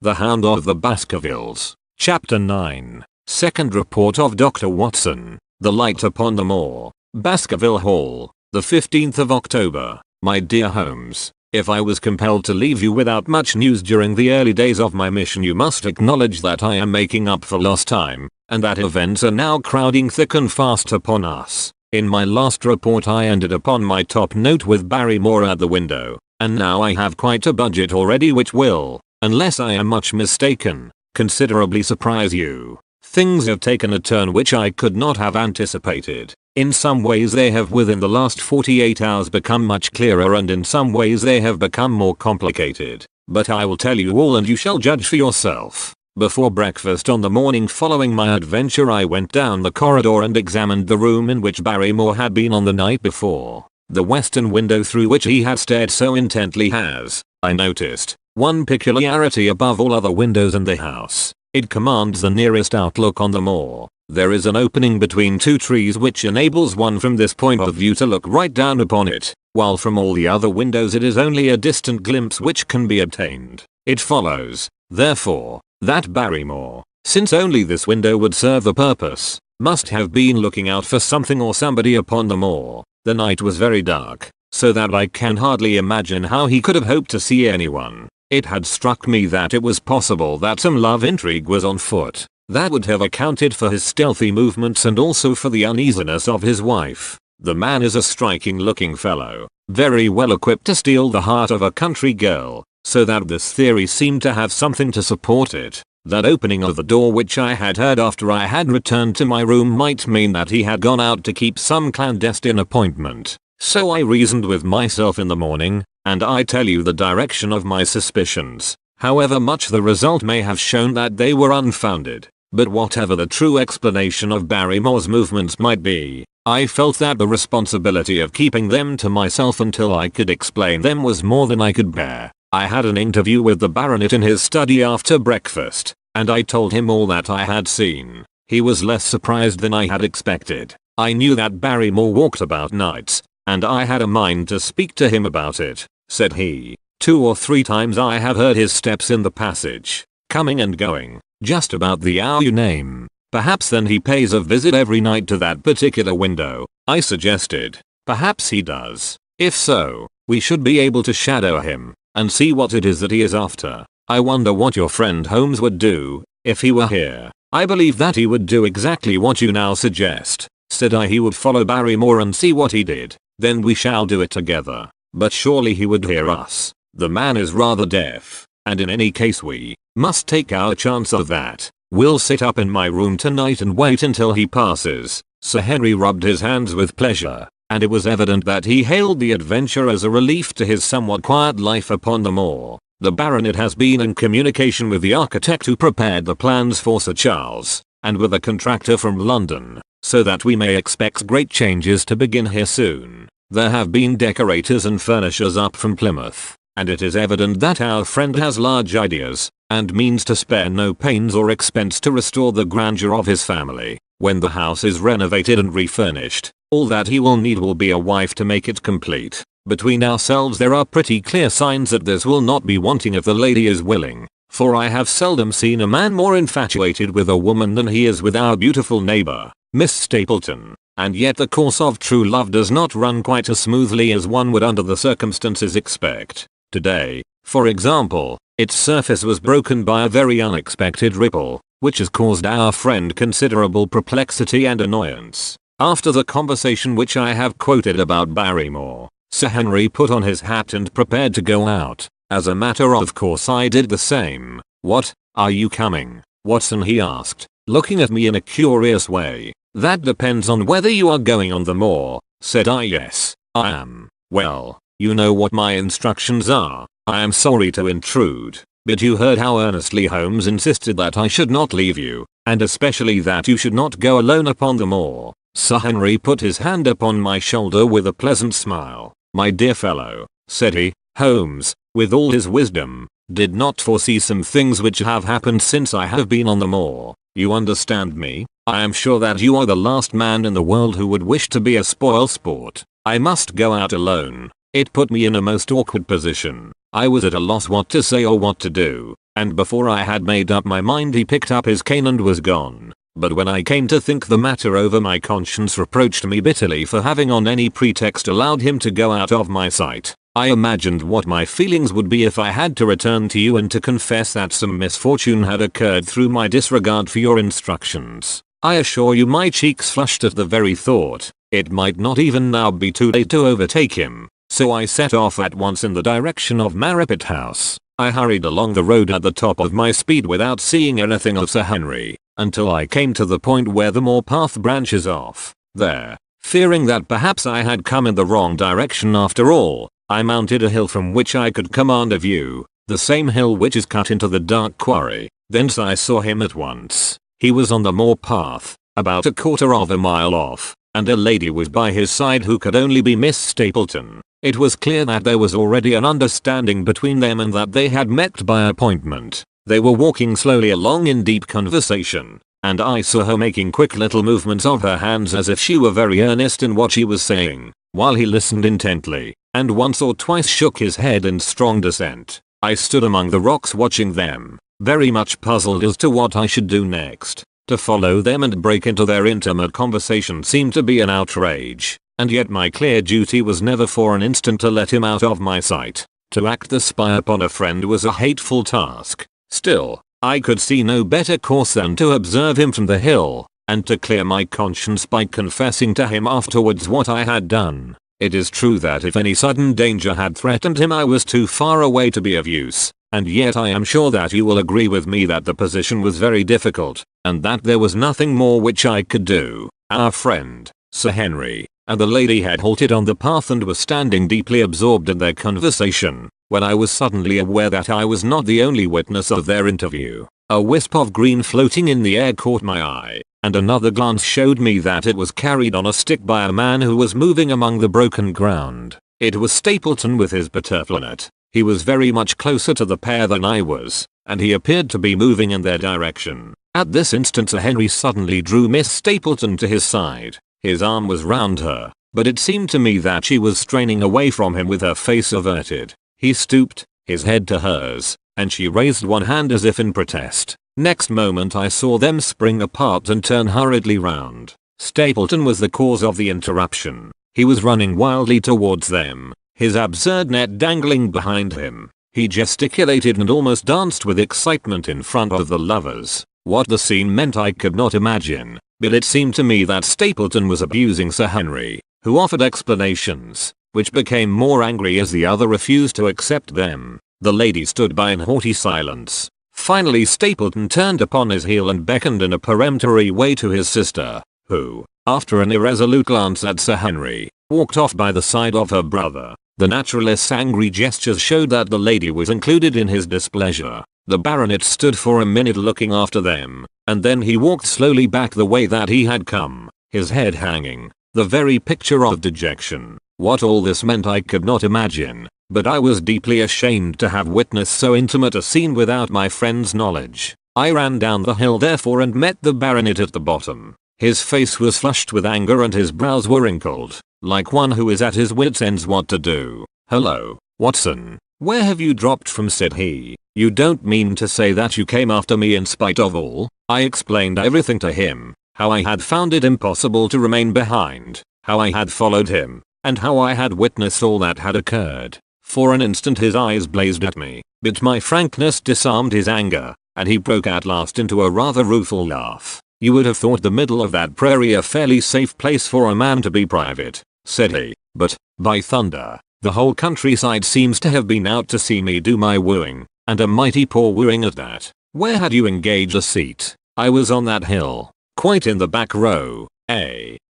The Hound of the Baskervilles. Chapter 9. Second Report of Dr. Watson. The Light upon the Moor. Baskerville Hall. The 15th of October. My dear Holmes, if I was compelled to leave you without much news during the early days of my mission, you must acknowledge that I am making up for lost time, and that events are now crowding thick and fast upon us. In my last report I ended upon my top note with Barrymore at the window, and now I have quite a budget already which will, unless I am much mistaken, considerably surprise you. Things have taken a turn which I could not have anticipated. In some ways they have within the last 48 hours become much clearer, and in some ways they have become more complicated. But I will tell you all and you shall judge for yourself. Before breakfast on the morning following my adventure I went down the corridor and examined the room in which Barrymore had been on the night before. The western window through which he had stared so intently has, I noticed, one peculiarity above all other windows in the house. It commands the nearest outlook on the moor. There is an opening between two trees which enables one from this point of view to look right down upon it, while from all the other windows it is only a distant glimpse which can be obtained. It follows, therefore, that Barrymore, since only this window would serve the purpose, must have been looking out for something or somebody upon the moor. The night was very dark, so that I can hardly imagine how he could have hoped to see anyone. It had struck me that it was possible that some love intrigue was on foot. That would have accounted for his stealthy movements and also for the uneasiness of his wife. The man is a striking looking fellow, very well equipped to steal the heart of a country girl, so that this theory seemed to have something to support it. That opening of the door which I had heard after I had returned to my room might mean that he had gone out to keep some clandestine appointment. So I reasoned with myself in the morning, and I tell you the direction of my suspicions, however much the result may have shown that they were unfounded. But whatever the true explanation of Barrymore's movements might be, I felt that the responsibility of keeping them to myself until I could explain them was more than I could bear. I had an interview with the baronet in his study after breakfast, and I told him all that I had seen. He was less surprised than I had expected. I knew that Barrymore walked about nights, and I had a mind to speak to him about it, said he. 2 or 3 times I have heard his steps in the passage, coming and going, just about the hour you name. Perhaps then he pays a visit every night to that particular window, I suggested. Perhaps he does. If so, we should be able to shadow him, and see what it is that he is after. I wonder what your friend Holmes would do, if he were here. I believe that he would do exactly what you now suggest, said I. He would follow Barrymore and see what he did. Then we shall do it together. But surely he would hear us. The man is rather deaf, and in any case we must take our chance of that. We'll sit up in my room tonight and wait until he passes. Sir Henry rubbed his hands with pleasure, and it was evident that he hailed the adventure as a relief to his somewhat quiet life upon the moor. The baronet has been in communication with the architect who prepared the plans for Sir Charles, and with a contractor from London, so that we may expect great changes to begin here soon. There have been decorators and furnishers up from Plymouth, and it is evident that our friend has large ideas, and means to spare no pains or expense to restore the grandeur of his family. When the house is renovated and refurnished, all that he will need will be a wife to make it complete. Between ourselves there are pretty clear signs that this will not be wanting if the lady is willing, for I have seldom seen a man more infatuated with a woman than he is with our beautiful neighbor, Miss Stapleton. And yet the course of true love does not run quite as smoothly as one would under the circumstances expect. Today, for example, its surface was broken by a very unexpected ripple, which has caused our friend considerable perplexity and annoyance. After the conversation which I have quoted about Barrymore, Sir Henry put on his hat and prepared to go out. As a matter of course I did the same. "What, are you coming, Watson?" he asked, looking at me in a curious way. "That depends on whether you are going on the moor," said I. "Yes, I am." "Well, you know what my instructions are. I am sorry to intrude, but you heard how earnestly Holmes insisted that I should not leave you, and especially that you should not go alone upon the moor." Sir Henry put his hand upon my shoulder with a pleasant smile. "My dear fellow," said he, "Holmes, with all his wisdom, did not foresee some things which have happened since I have been on the moor. You understand me? I am sure that you are the last man in the world who would wish to be a spoil sport. I must go out alone. It put me in a most awkward position. I was at a loss what to say or what to do, and before I had made up my mind he picked up his cane and was gone. But when I came to think the matter over, my conscience reproached me bitterly for having on any pretext allowed him to go out of my sight. I imagined what my feelings would be if I had to return to you and to confess that some misfortune had occurred through my disregard for your instructions. I assure you my cheeks flushed at the very thought. It might not even now be too late to overtake him. So I set off at once in the direction of Maripit House. I hurried along the road at the top of my speed without seeing anything of Sir Henry, until I came to the point where the moor path branches off. There, fearing that perhaps I had come in the wrong direction after all, I mounted a hill from which I could command a view, the same hill which is cut into the dark quarry. Thence I saw him at once. He was on the moor path, about a quarter of a mile off, and a lady was by his side who could only be Miss Stapleton. It was clear that there was already an understanding between them and that they had met by appointment. They were walking slowly along in deep conversation, and I saw her making quick little movements of her hands as if she were very earnest in what she was saying, while he listened intently, and once or twice shook his head in strong dissent. I stood among the rocks watching them, very much puzzled as to what I should do next. To follow them and break into their intimate conversation seemed to be an outrage, and yet my clear duty was never for an instant to let him out of my sight. To act the spy upon a friend was a hateful task. Still, I could see no better course than to observe him from the hill, and to clear my conscience by confessing to him afterwards what I had done. It is true that if any sudden danger had threatened him I was too far away to be of use, and yet I am sure that you will agree with me that the position was very difficult, and that there was nothing more which I could do. Our friend, Sir Henry, and the lady had halted on the path and were standing deeply absorbed in their conversation, when I was suddenly aware that I was not the only witness of their interview. A wisp of green floating in the air caught my eye, and another glance showed me that it was carried on a stick by a man who was moving among the broken ground. It was Stapleton with his butterfly. He was very much closer to the pair than I was, and he appeared to be moving in their direction. At this instant Sir Henry suddenly drew Miss Stapleton to his side. His arm was round her, but it seemed to me that she was straining away from him with her face averted. He stooped, his head to hers, and she raised one hand as if in protest. Next moment I saw them spring apart and turn hurriedly round. Stapleton was the cause of the interruption. He was running wildly towards them, his absurd net dangling behind him. He gesticulated and almost danced with excitement in front of the lovers. What the scene meant I could not imagine, but it seemed to me that Stapleton was abusing Sir Henry, who offered explanations, which became more angry as the other refused to accept them. The lady stood by in haughty silence. Finally Stapleton turned upon his heel and beckoned in a peremptory way to his sister, who, after an irresolute glance at Sir Henry, walked off by the side of her brother. The naturalist's angry gestures showed that the lady was included in his displeasure. The baronet stood for a minute looking after them, and then he walked slowly back the way that he had come, his head hanging, the very picture of dejection. What all this meant I could not imagine, but I was deeply ashamed to have witnessed so intimate a scene without my friend's knowledge. I ran down the hill therefore and met the baronet at the bottom. His face was flushed with anger and his brows were wrinkled, like one who is at his wits' ends what to do. "Hello, Watson. Where have you dropped from?" said he. "You don't mean to say that you came after me in spite of all?" I explained everything to him, how I had found it impossible to remain behind, how I had followed him, and how I had witnessed all that had occurred. For an instant his eyes blazed at me, but my frankness disarmed his anger, and he broke at last into a rather rueful laugh. "You would have thought the middle of that prairie a fairly safe place for a man to be private," said he, "but, by thunder, the whole countryside seems to have been out to see me do my wooing, and a mighty poor wooing at that. Where had you engaged a seat?" "I was on that hill, quite in the back row."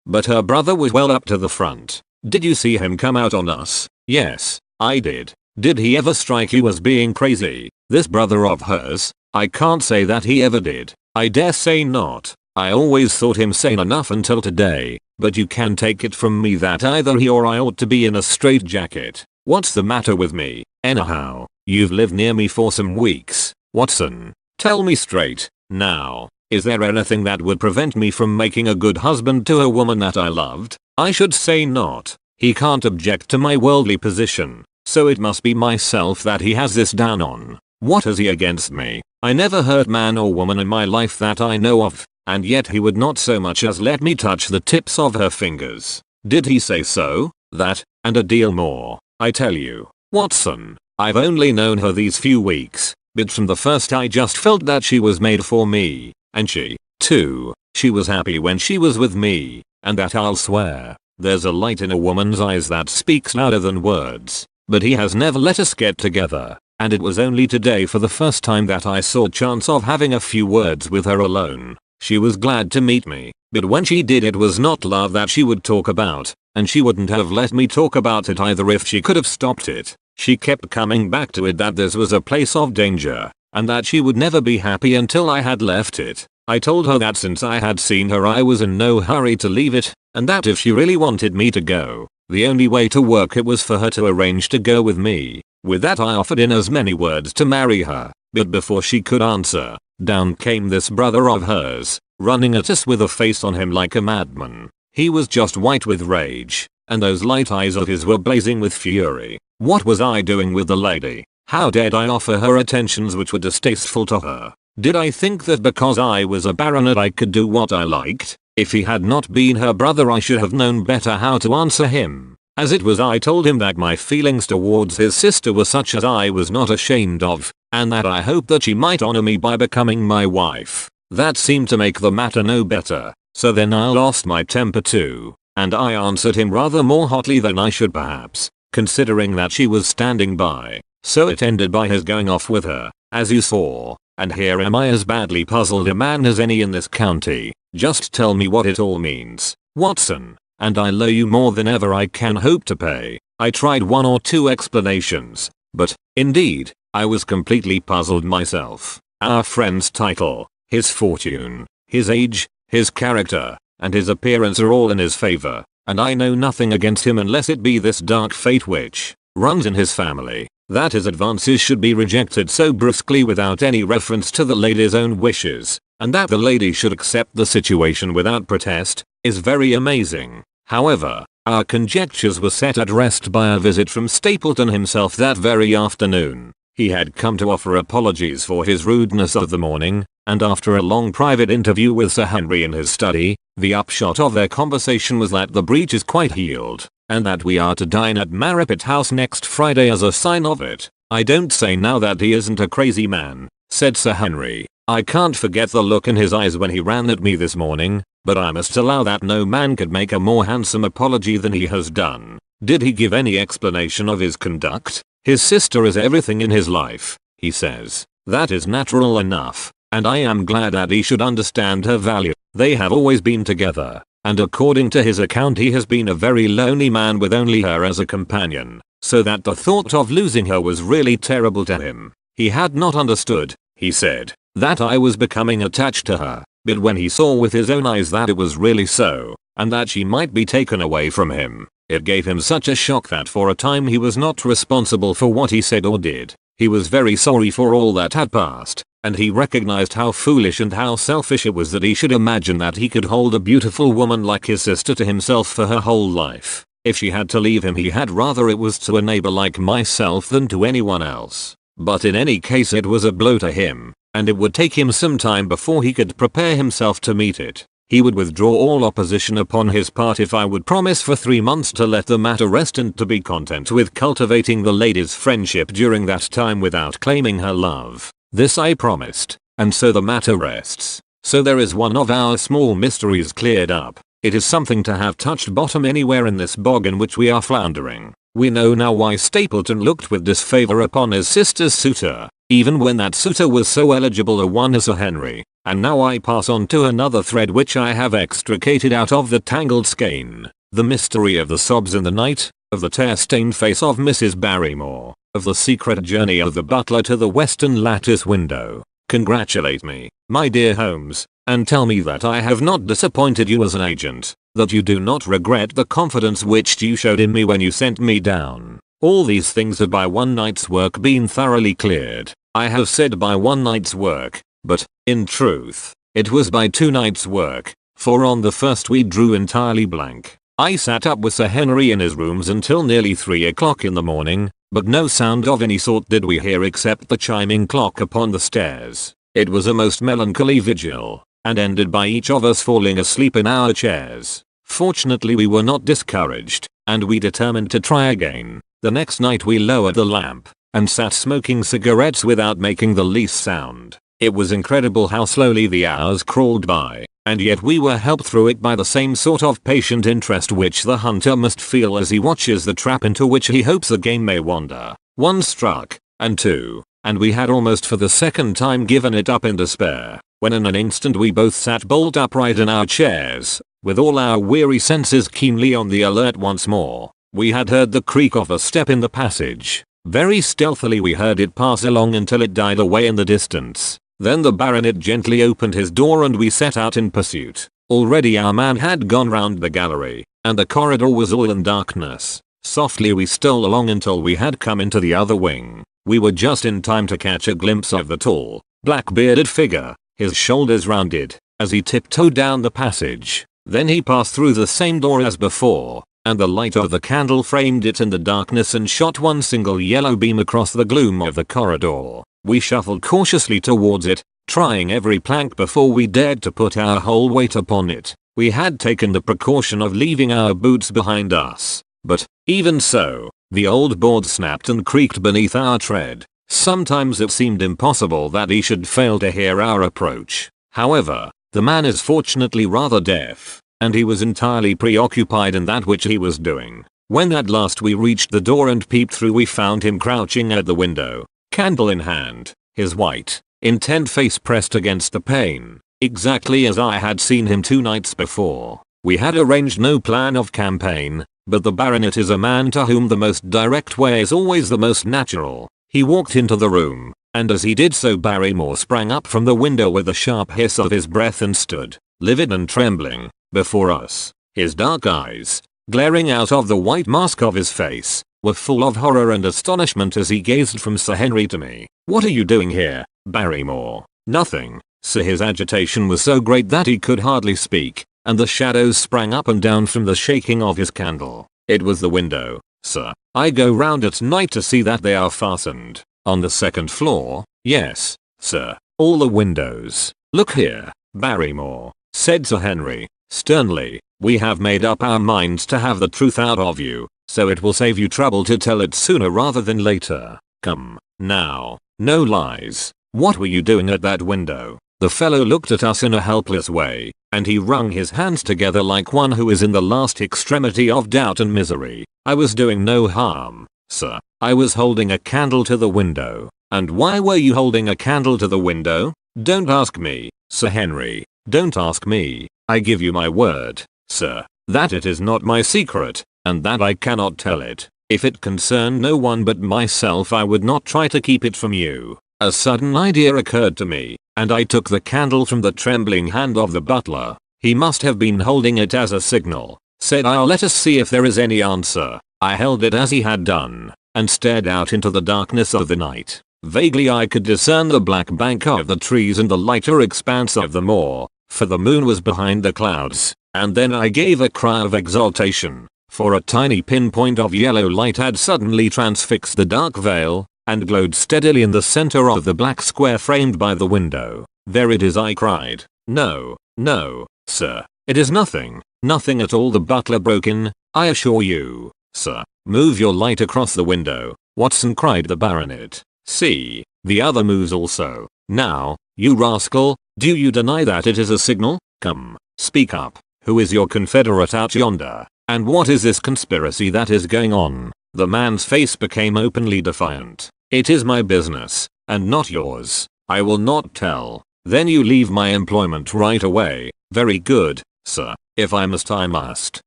"But her brother was well up to the front. Did you see him come out on us?" "Yes, I did." "Did he ever strike you as being crazy, this brother of hers?" "I can't say that he ever did." "I dare say not. I always thought him sane enough until today, but you can take it from me that either he or I ought to be in a straitjacket. What's the matter with me, anyhow? You've lived near me for some weeks, Watson. Tell me straight, now, is there anything that would prevent me from making a good husband to a woman that I loved?" "I should say not. He can't object to my worldly position, so it must be myself that he has this down on." What has he against me? I never hurt man or woman in my life that I know of, and yet he would not so much as let me touch the tips of her fingers. Did he say so? That, and a deal more. I tell you, Watson, I've only known her these few weeks, but from the first I just felt that she was made for me, and she, too, she was happy when she was with me, and that I'll swear. There's a light in a woman's eyes that speaks louder than words. But he has never let us get together, and it was only today for the first time that I saw chance of having a few words with her alone. She was glad to meet me, but when she did it was not love that she would talk about, and she wouldn't have let me talk about it either if she could have stopped it. She kept coming back to it that this was a place of danger, and that she would never be happy until I had left it. I told her that since I had seen her I was in no hurry to leave it, and that if she really wanted me to go, the only way to work it was for her to arrange to go with me. With that I offered in as many words to marry her, but before she could answer, down came this brother of hers, running at us with a face on him like a madman. He was just white with rage, and those light eyes of his were blazing with fury. What was I doing with the lady? How dared I offer her attentions which were distasteful to her? Did I think that because I was a baronet I could do what I liked? If he had not been her brother I should have known better how to answer him. As it was I told him that my feelings towards his sister were such as I was not ashamed of, and that I hoped that she might honor me by becoming my wife. That seemed to make the matter no better, so then I lost my temper too, and I answered him rather more hotly than I should perhaps, considering that she was standing by. So it ended by his going off with her, as you saw. And here am I as badly puzzled a man as any in this county. Just tell me what it all means, Watson, and I'll owe you more than ever I can hope to pay. I tried one or two explanations, but, indeed, I was completely puzzled myself. Our friend's title, his fortune, his age, his character, and his appearance are all in his favor, and I know nothing against him unless it be this dark fate which runs in his family. That his advances should be rejected so brusquely without any reference to the lady's own wishes, and that the lady should accept the situation without protest, is very amazing. However, our conjectures were set at rest by a visit from Stapleton himself that very afternoon. He had come to offer apologies for his rudeness of the morning, and after a long private interview with Sir Henry in his study, the upshot of their conversation was that the breach is quite healed, and that we are to dine at Marrowpit House next Friday as a sign of it. I don't say now that he isn't a crazy man, said Sir Henry. I can't forget the look in his eyes when he ran at me this morning, but I must allow that no man could make a more handsome apology than he has done. Did he give any explanation of his conduct? His sister is everything in his life, he says. That is natural enough, and I am glad that he should understand her value. They have always been together, and according to his account he has been a very lonely man with only her as a companion, so that the thought of losing her was really terrible to him. He had not understood, he said, that I was becoming attached to her, but when he saw with his own eyes that it was really so, and that she might be taken away from him, it gave him such a shock that for a time he was not responsible for what he said or did. He was very sorry for all that had passed, and he recognized how foolish and how selfish it was that he should imagine that he could hold a beautiful woman like his sister to himself for her whole life. If she had to leave him he had rather it was to a neighbor like myself than to anyone else. But in any case it was a blow to him, and it would take him some time before he could prepare himself to meet it. He would withdraw all opposition upon his part if I would promise for 3 months to let the matter rest and to be content with cultivating the lady's friendship during that time without claiming her love. This I promised, and so the matter rests. So there is one of our small mysteries cleared up. It is something to have touched bottom anywhere in this bog in which we are floundering. We know now why Stapleton looked with disfavor upon his sister's suitor, even when that suitor was so eligible a one as Sir Henry. And now I pass on to another thread which I have extricated out of the tangled skein. The mystery of the sobs in the night, of the tear-stained face of Mrs. Barrymore, of the secret journey of the butler to the western lattice window. Congratulate me, my dear Holmes, and tell me that I have not disappointed you as an agent, that you do not regret the confidence which you showed in me when you sent me down. All these things have by one night's work been thoroughly cleared. I have said by one night's work, but, in truth, it was by 2 nights' work, for on the first we drew entirely blank. I sat up with Sir Henry in his rooms until nearly 3 o'clock in the morning, but no sound of any sort did we hear except the chiming clock upon the stairs. It was a most melancholy vigil, and ended by each of us falling asleep in our chairs. Fortunately we were not discouraged, and we determined to try again. The next night we lowered the lamp, and sat smoking cigarettes without making the least sound. It was incredible how slowly the hours crawled by, and yet we were helped through it by the same sort of patient interest which the hunter must feel as he watches the trap into which he hopes the game may wander. 1 struck, and 2, and we had almost for the second time given it up in despair, when in an instant we both sat bolt upright in our chairs, with all our weary senses keenly on the alert once more. We had heard the creak of a step in the passage. Very stealthily we heard it pass along until it died away in the distance. Then the baronet gently opened his door and we set out in pursuit. Already our man had gone round the gallery, and the corridor was all in darkness. Softly we stole along until we had come into the other wing. We were just in time to catch a glimpse of the tall, black-bearded figure, his shoulders rounded, as he tiptoed down the passage. Then he passed through the same door as before, and the light of the candle framed it in the darkness and shot one single yellow beam across the gloom of the corridor. We shuffled cautiously towards it, trying every plank before we dared to put our whole weight upon it. We had taken the precaution of leaving our boots behind us, but, even so, the old board snapped and creaked beneath our tread. Sometimes it seemed impossible that he should fail to hear our approach. However, the man is fortunately rather deaf, and he was entirely preoccupied in that which he was doing. When at last we reached the door and peeped through, we found him crouching at the window, candle in hand, his white, intent face pressed against the pane, exactly as I had seen him 2 nights before. We had arranged no plan of campaign, but the baronet is a man to whom the most direct way is always the most natural. He walked into the room, and as he did so Barrymore sprang up from the window with a sharp hiss of his breath and stood, livid and trembling, before us. His dark eyes, glaring out of the white mask of his face, were full of horror and astonishment as he gazed from Sir Henry to me. "What are you doing here, Barrymore?" "Nothing, sir." His agitation was so great that he could hardly speak, and the shadows sprang up and down from the shaking of his candle. "It was the window, sir. I go round at night to see that they are fastened." "On the 2nd floor?" "Yes, sir. All the windows." "Look here, Barrymore," said Sir Henry, sternly, "we have made up our minds to have the truth out of you, so it will save you trouble to tell it sooner rather than later. Come, now, no lies. What were you doing at that window?" The fellow looked at us in a helpless way, and he wrung his hands together like one who is in the last extremity of doubt and misery. "I was doing no harm, sir. I was holding a candle to the window." "And why were you holding a candle to the window?" "Don't ask me, Sir Henry. Don't ask me. I give you my word, sir, that it is not my secret, and that I cannot tell it. If it concerned no one but myself I would not try to keep it from you." A sudden idea occurred to me, and I took the candle from the trembling hand of the butler. "He must have been holding it as a signal," said I. "Let us see if there is any answer." I held it as he had done, and stared out into the darkness of the night. Vaguely I could discern the black bank of the trees and the lighter expanse of the moor, for the moon was behind the clouds, and then I gave a cry of exultation, for a tiny pinpoint of yellow light had suddenly transfixed the dark veil, and glowed steadily in the center of the black square framed by the window. "There it is," I cried. "No, no, sir, it is nothing, nothing at all," the butler broke in. "I assure you, sir." "Move your light across the window, Watson," cried the baronet. "See, the other moves also. Now, you rascal, do you deny that it is a signal? Come, speak up. Who is your confederate out yonder, and what is this conspiracy that is going on?" The man's face became openly defiant. "It is my business, and not yours. I will not tell." "Then you leave my employment right away." "Very good, sir. If I must, I must.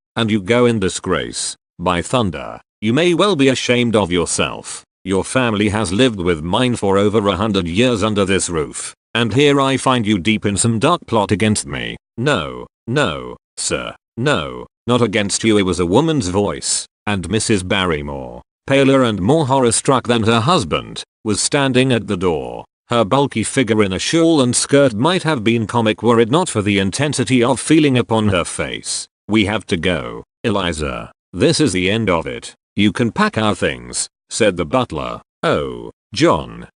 And you go in disgrace. By thunder, you may well be ashamed of yourself. Your family has lived with mine for over 100 years under this roof, and here I find you deep in some dark plot against me." "No, no, sir, no, not against you." It was a woman's voice, and Mrs. Barrymore, paler and more horror-struck than her husband, was standing at the door. Her bulky figure in a shawl and skirt might have been comic were it not for the intensity of feeling upon her face. "We have to go, Eliza. This is the end of it. You can pack our things, said the butler. "Oh, John,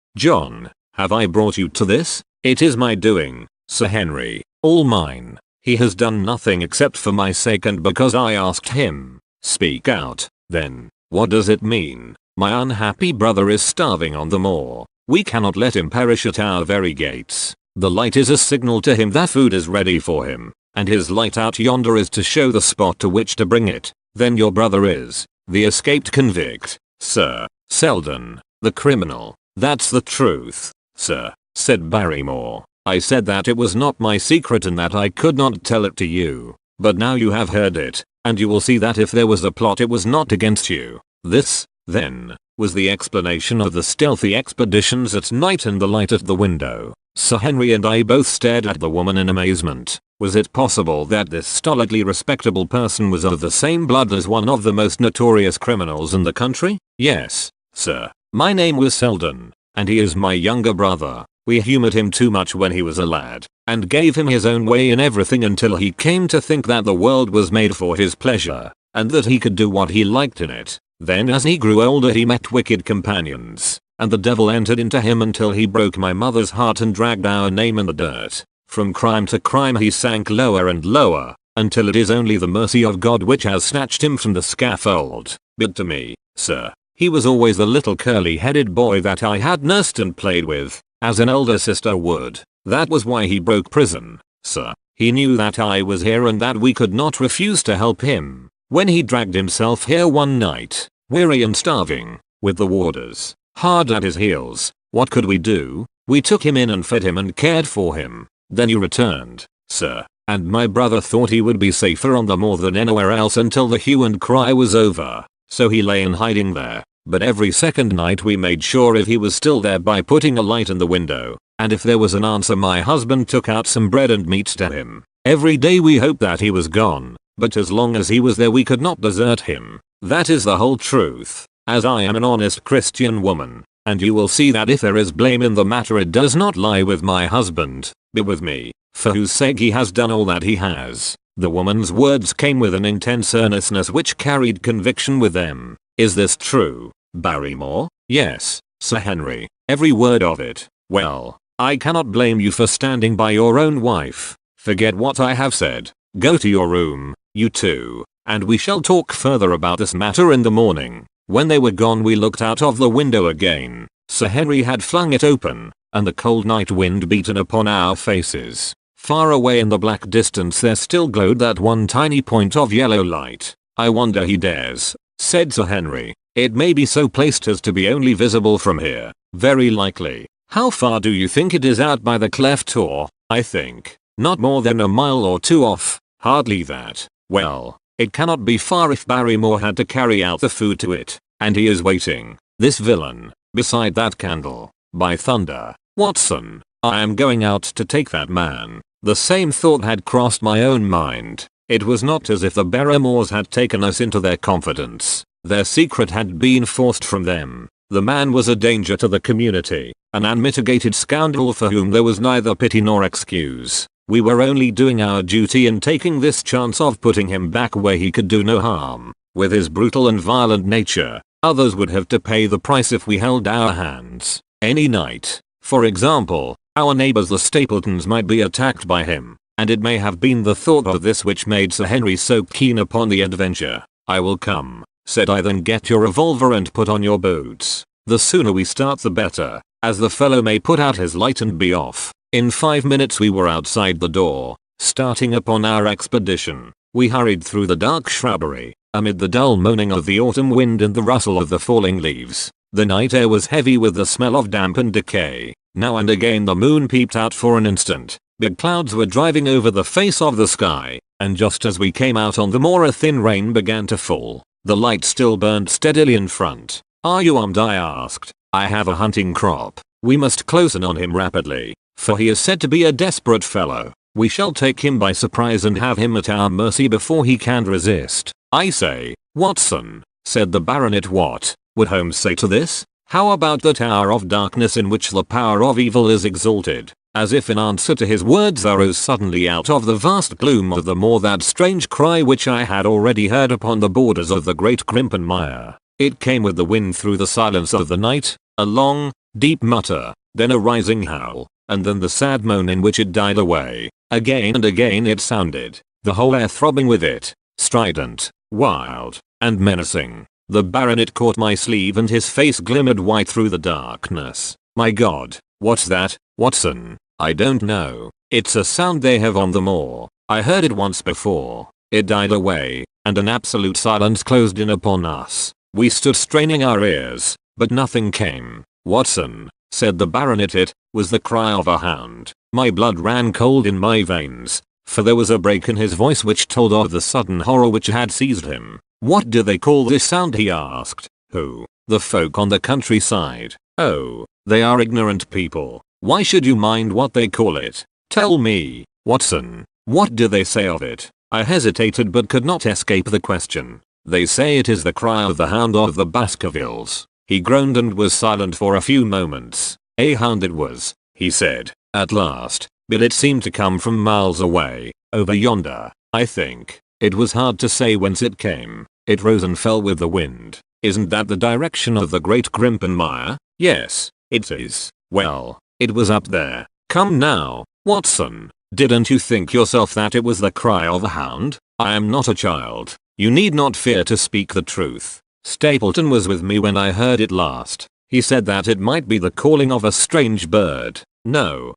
have I brought you to this? It is my doing, Sir Henry, all mine. He has done nothing except for my sake and because I asked him." "Speak out, then. What does it mean?" "My unhappy brother is starving on the moor. We cannot let him perish at our very gates. The light is a signal to him that food is ready for him, and his light out yonder is to show the spot to which to bring it. Then your brother is the escaped convict, Sir Selden, the criminal." "That's the truth, sir," said Barrymore. "I said that it was not my secret and that I could not tell it to you. But now you have heard it, and you will see that if there was a plot it was not against you." This, then, was the explanation of the stealthy expeditions at night and the light at the window. Sir Henry and I both stared at the woman in amazement. Was it possible that this stolidly respectable person was of the same blood as one of the most notorious criminals in the country? "Yes, sir. My name was Selden, and he is my younger brother. We humored him too much when he was a lad, and gave him his own way in everything until he came to think that the world was made for his pleasure, and that he could do what he liked in it. Then as he grew older he met wicked companions, and the devil entered into him until he broke my mother's heart and dragged our name in the dirt. From crime to crime he sank lower and lower, until it is only the mercy of God which has snatched him from the scaffold. But to me, sir, he was always the little curly-headed boy that I had nursed and played with, as an elder sister would. That was why he broke prison, sir. He knew that I was here and that we could not refuse to help him. When he dragged himself here one night, weary and starving, with the warders hard at his heels, what could we do? We took him in and fed him and cared for him. Then you returned, sir, and my brother thought he would be safer on the moor than anywhere else until the hue and cry was over. So he lay in hiding there. But every second night we made sure if he was still there by putting a light in the window, and if there was an answer my husband took out some bread and meat to him. Every day we hoped that he was gone, but as long as he was there we could not desert him. That is the whole truth, as I am an honest Christian woman, and you will see that if there is blame in the matter it does not lie with my husband, but with me, for whose sake he has done all that he has." The woman's words came with an intense earnestness which carried conviction with them. "Is this true, Barrymore?" "Yes, Sir Henry, every word of it." "Well, I cannot blame you for standing by your own wife. Forget what I have said. Go to your room, you two, and we shall talk further about this matter in the morning." When they were gone we looked out of the window again. Sir Henry had flung it open, and the cold night wind beaten upon our faces. Far away in the black distance there still glowed that one tiny point of yellow light. "I wonder he dares," said Sir Henry. "It may be so placed as to be only visible from here." "Very likely. How far do you think it is out by the cleft or?" "I think not more than a mile or two off." "Hardly that." "Well, it cannot be far if Barrymore had to carry out the food to it, and he is waiting, this villain, beside that candle. By thunder, Watson, I am going out to take that man." The same thought had crossed my own mind. It was not as if the Barrymores had taken us into their confidence. Their secret had been forced from them. The man was a danger to the community, an unmitigated scoundrel for whom there was neither pity nor excuse. We were only doing our duty in taking this chance of putting him back where he could do no harm. With his brutal and violent nature, others would have to pay the price if we held our hands. Any night, for example, our neighbors the Stapletons might be attacked by him, and it may have been the thought of this which made Sir Henry so keen upon the adventure. "I will come," said I. "Then get your revolver and put on your boots. The sooner we start the better, as the fellow may put out his light and be off." In 5 minutes we were outside the door, starting upon our expedition. We hurried through the dark shrubbery, amid the dull moaning of the autumn wind and the rustle of the falling leaves. The night air was heavy with the smell of damp and decay. Now and again the moon peeped out for an instant. Big clouds were driving over the face of the sky, and just as we came out on the moor a thin rain began to fall. The light still burned steadily in front. "Are you armed?" I asked. "I have a hunting crop. We must close in on him rapidly, for he is said to be a desperate fellow. We shall take him by surprise and have him at our mercy before he can resist." "I say, Watson," said the baronet. "What would Holmes say to this? How about that hour of darkness in which the power of evil is exalted?" As if in answer to his words there rose suddenly out of the vast gloom of the moor that strange cry which I had already heard upon the borders of the great Grimpen Mire. It came with the wind through the silence of the night, a long, deep mutter, then a rising howl, and then the sad moan in which it died away. Again and again it sounded, the whole air throbbing with it, strident, wild, and menacing. The baronet caught my sleeve and his face glimmered white through the darkness. My God, what's that, Watson? I don't know. It's a sound they have on the moor. I heard it once before. It died away, and an absolute silence closed in upon us. We stood straining our ears, but nothing came. Watson, said the baronet, it was the cry of a hound. My blood ran cold in my veins, for there was a break in his voice which told of the sudden horror which had seized him. What do they call this sound, he asked. Who? The folk on the countryside. Oh, they are ignorant people. Why should you mind what they call it? Tell me, Watson, what do they say of it? I hesitated but could not escape the question. They say it is the cry of the Hound of the Baskervilles. He groaned and was silent for a few moments. A hound it was, he said, at last, but it seemed to come from miles away, over yonder, I think. It was hard to say whence it came. It rose and fell with the wind. Isn't that the direction of the Great Grimpen Mire? Yes, it is. Well, it was up there. Come now, Watson, didn't you think yourself that it was the cry of a hound? I am not a child. You need not fear to speak the truth. Stapleton was with me when I heard it last. He said that it might be the calling of a strange bird. No,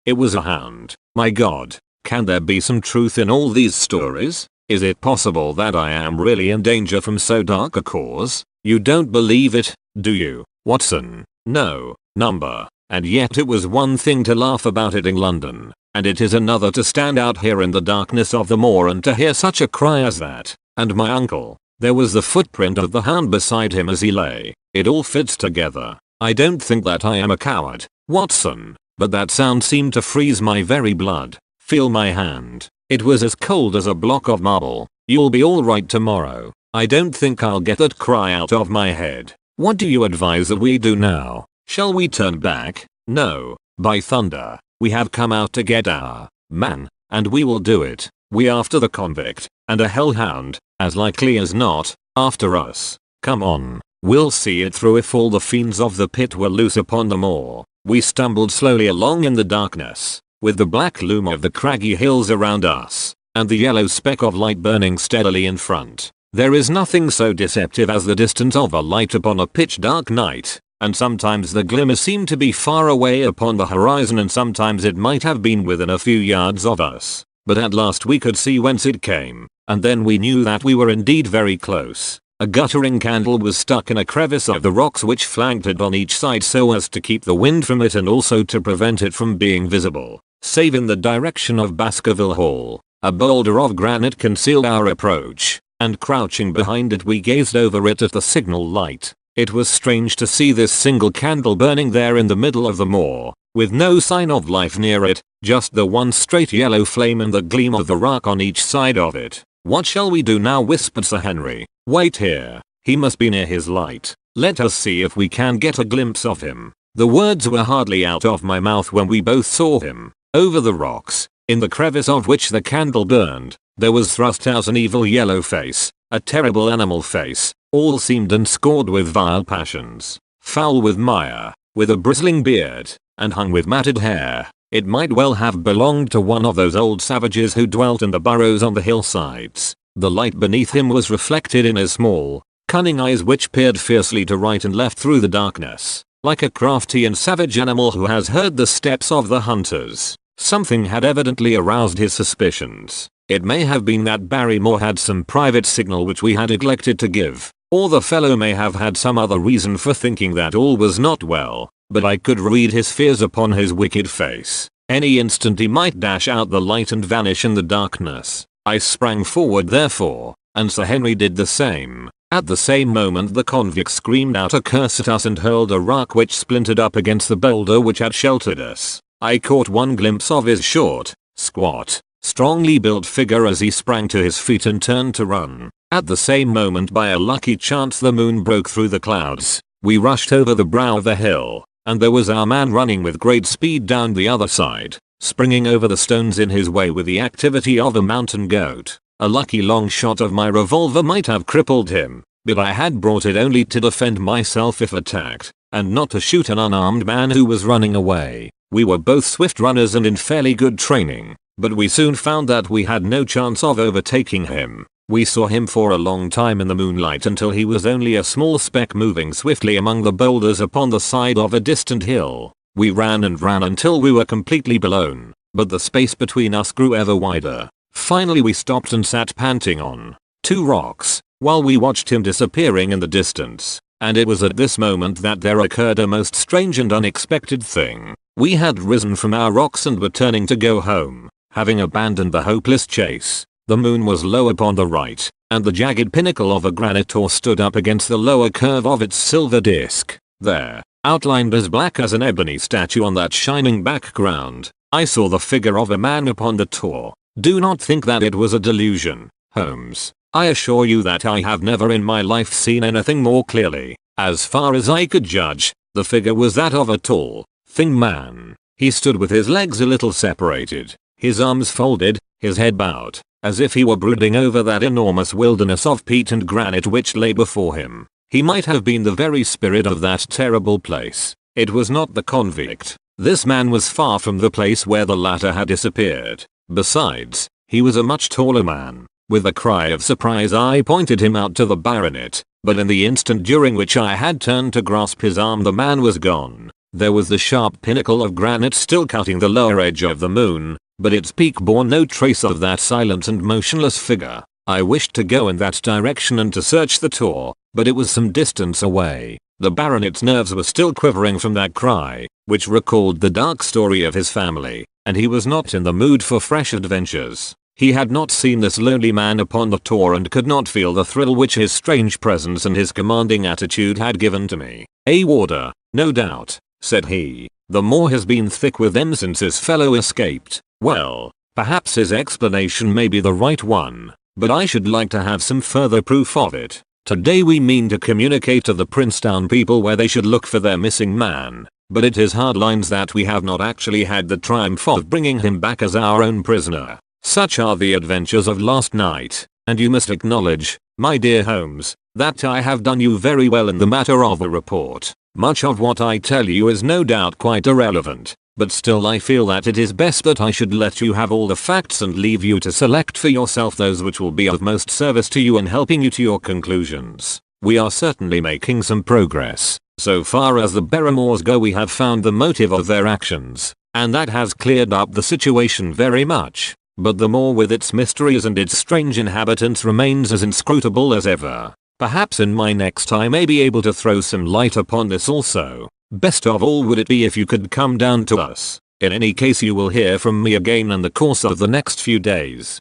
it was a hound. My God, can there be some truth in all these stories? Is it possible that I am really in danger from so dark a cause? You don't believe it, do you, Watson? No, number. And yet it was one thing to laugh about it in London, and it is another to stand out here in the darkness of the moor and to hear such a cry as that. And my uncle, there was the footprint of the hound beside him as he lay. It all fits together. I don't think that I am a coward, Watson, but that sound seemed to freeze my very blood. Feel my hand. It was as cold as a block of marble. You'll be alright tomorrow. I don't think I'll get that cry out of my head. What do you advise that we do now? Shall we turn back? No, by thunder, we have come out to get our man, and we will do it. We after the convict, and a hellhound, as likely as not, after us. Come on, we'll see it through if all the fiends of the pit were loose upon the moor. We stumbled slowly along in the darkness, with the black loom of the craggy hills around us, and the yellow speck of light burning steadily in front. There is nothing so deceptive as the distance of a light upon a pitch dark night, and sometimes the glimmer seemed to be far away upon the horizon and sometimes it might have been within a few yards of us. But at last we could see whence it came, and then we knew that we were indeed very close. A guttering candle was stuck in a crevice of the rocks which flanked it on each side so as to keep the wind from it and also to prevent it from being visible, save in the direction of Baskerville Hall. A boulder of granite concealed our approach, and crouching behind it we gazed over it at the signal light. It was strange to see this single candle burning there in the middle of the moor, with no sign of life near it, just the one straight yellow flame and the gleam of the rock on each side of it. What shall we do now, whispered Sir Henry. Wait here, he must be near his light. Let us see if we can get a glimpse of him. The words were hardly out of my mouth when we both saw him. Over the rocks, in the crevice of which the candle burned, there was thrust out an evil yellow face, a terrible animal face, all seamed and scored with vile passions, foul with mire, with a bristling beard, and hung with matted hair. It might well have belonged to one of those old savages who dwelt in the burrows on the hillsides. The light beneath him was reflected in his small, cunning eyes which peered fiercely to right and left through the darkness, like a crafty and savage animal who has heard the steps of the hunters. Something had evidently aroused his suspicions. It may have been that Barrymore had some private signal which we had neglected to give, or the fellow may have had some other reason for thinking that all was not well, but I could read his fears upon his wicked face. Any instant he might dash out the light and vanish in the darkness. I sprang forward therefore, and Sir Henry did the same. At the same moment the convict screamed out a curse at us and hurled a rock which splintered up against the boulder which had sheltered us. I caught one glimpse of his short, squat, strongly built figure as he sprang to his feet and turned to run. At the same moment by a lucky chance the moon broke through the clouds. We rushed over the brow of the hill, and there was our man running with great speed down the other side, springing over the stones in his way with the activity of a mountain goat. A lucky long shot of my revolver might have crippled him, but I had brought it only to defend myself if attacked, and not to shoot an unarmed man who was running away. We were both swift runners and in fairly good training, but we soon found that we had no chance of overtaking him. We saw him for a long time in the moonlight until he was only a small speck moving swiftly among the boulders upon the side of a distant hill. We ran and ran until we were completely blown, but the space between us grew ever wider. Finally we stopped and sat panting on 2 rocks, while we watched him disappearing in the distance. And it was at this moment that there occurred a most strange and unexpected thing. We had risen from our rocks and were turning to go home, having abandoned the hopeless chase. The moon was low upon the right, and the jagged pinnacle of a granite tor stood up against the lower curve of its silver disk. There, outlined as black as an ebony statue on that shining background, I saw the figure of a man upon the tor. Do not think that it was a delusion, Holmes. I assure you that I have never in my life seen anything more clearly. As far as I could judge, the figure was that of a tall, thin man. He stood with his legs a little separated, his arms folded, his head bowed, as if he were brooding over that enormous wilderness of peat and granite which lay before him. He might have been the very spirit of that terrible place. It was not the convict. This man was far from the place where the latter had disappeared. Besides, he was a much taller man. With a cry of surprise I pointed him out to the baronet, but in the instant during which I had turned to grasp his arm the man was gone. There was the sharp pinnacle of granite still cutting the lower edge of the moon, but its peak bore no trace of that silent and motionless figure. I wished to go in that direction and to search the tor, but it was some distance away. The baronet's nerves were still quivering from that cry, which recalled the dark story of his family, and he was not in the mood for fresh adventures. He had not seen this lonely man upon the tor and could not feel the thrill which his strange presence and his commanding attitude had given to me. "A warder, no doubt," said he. "The moor has been thick with them since his fellow escaped. Well, perhaps his explanation may be the right one, but I should like to have some further proof of it. Today we mean to communicate to the Princetown people where they should look for their missing man, but it is hard lines that we have not actually had the triumph of bringing him back as our own prisoner. Such are the adventures of last night, and you must acknowledge, my dear Holmes, that I have done you very well in the matter of a report. Much of what I tell you is no doubt quite irrelevant, but still I feel that it is best that I should let you have all the facts and leave you to select for yourself those which will be of most service to you in helping you to your conclusions. We are certainly making some progress. So far as the Barrymores go we have found the motive of their actions, and that has cleared up the situation very much. But the moor with its mysteries and its strange inhabitants remains as inscrutable as ever. Perhaps in my next I may be able to throw some light upon this also. Best of all would it be if you could come down to us. In any case you will hear from me again in the course of the next few days.